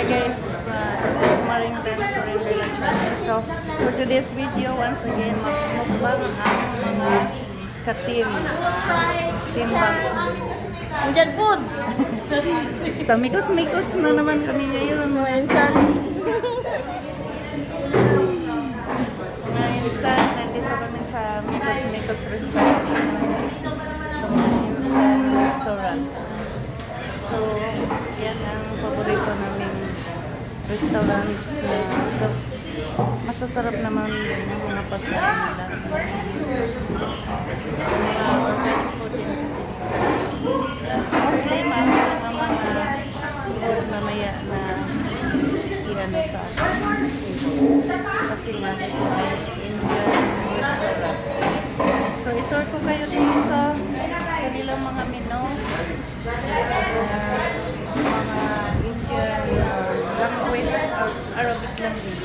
guys, this is Maring Dan Correndela channel. So, for today's video, once again, mukbang ang mga ka-team. Team Bago. Andyan food! Sa mikos-mikos na naman kami ngayon. Mga instant. Mga instant, nandito kami sa mikos-mikos restaurant. Sa mga instant restaurant. So, yan ang paborito naming restaurant na masasarap naman din yung mga pagkain nila. Mga organic food din kasi. Mostly, mahal ang mga food mamaya na i-ano sa atin. Kasi nga dito ay Indian restaurant. So, itour ko kayo dito sa kanilang mga menu. Mga Indian language, Arabic language.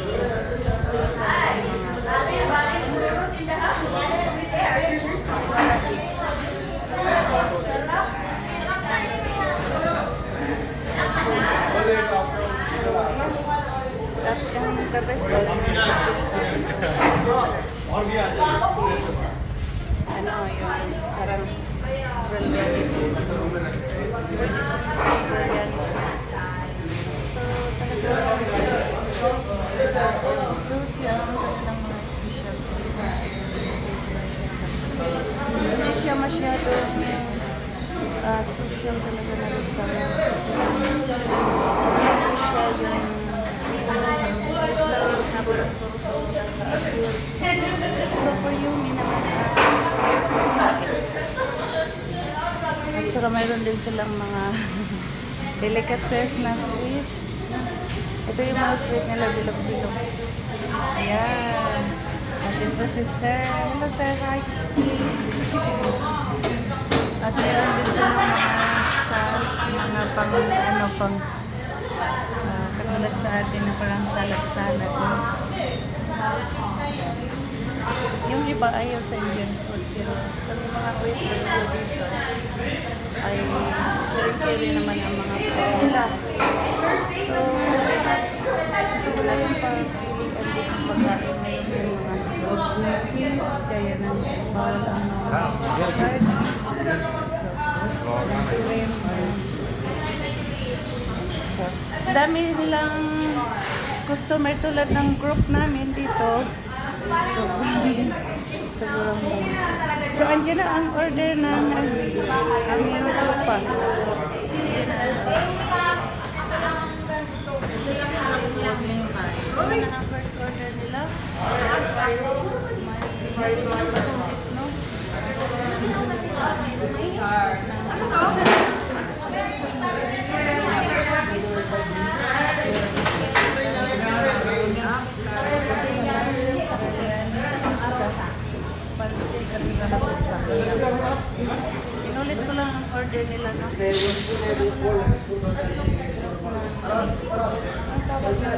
At yung the best talaga ano yung parang brilliant brilliant. So talaga those yung kanilang mga special. Hindi siya masyadong social talaga na restaurant. Siya yung restaurant na parang turo-turo sa atin. So for you, minamas at saka mayroon din silang mga delicacies na sweet. Ito yung mga sweet nila, bilog-bilog. Ayan. At ito si Sir. Hello Sir, hi. At meron din silang mga pang katulad sa atin na parang salad-salad. Yung iba ayaw sa Indian food, pero pag mga waiters dito ay kiri-kiri naman ang mga food nila. So, wala yung pagpilian dito pagkain ngayon yung mga fish, kaya nang bawal ang mga card. So, dami nilang customer tulad ng group namin dito. Sobrang so, andyan na ang order ng aming tropa. Ano na ang first order nila? May pansit, no? Inulit ko lang ang order nila, no? Ang tawag na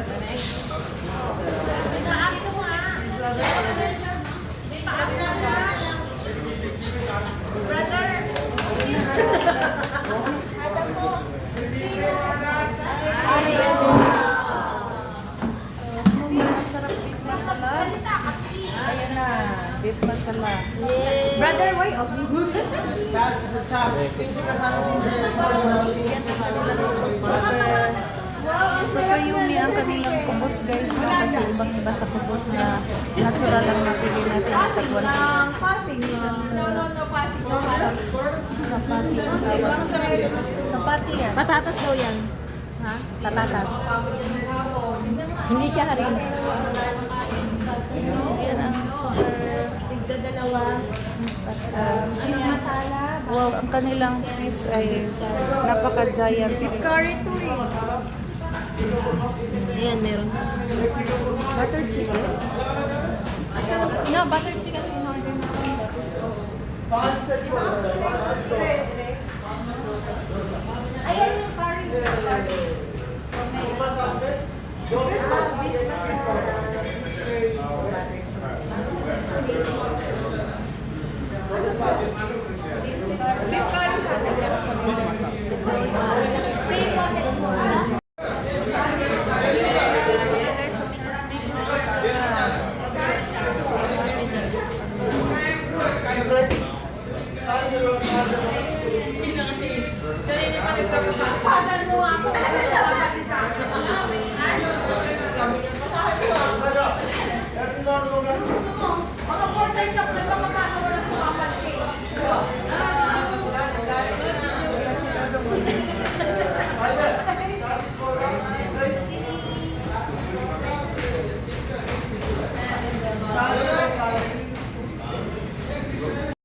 beef masala. Brother, why up? Super yummy ang kanilang kubos guys. No? Kasi ibang iba sa kubos na natural lang napili natin sa kwality. Sapati ang tawag. Sapati yan. Patatas daw yan. Ha? Patatas. Hindi siya harin. Yan ang super Dalawa. Masala. wow, ang kanilang fish ay napaka-giant. Beef curry to eh. Ayan, meron. Butter chicken. No, butter chicken in order na. Ayan yung curry.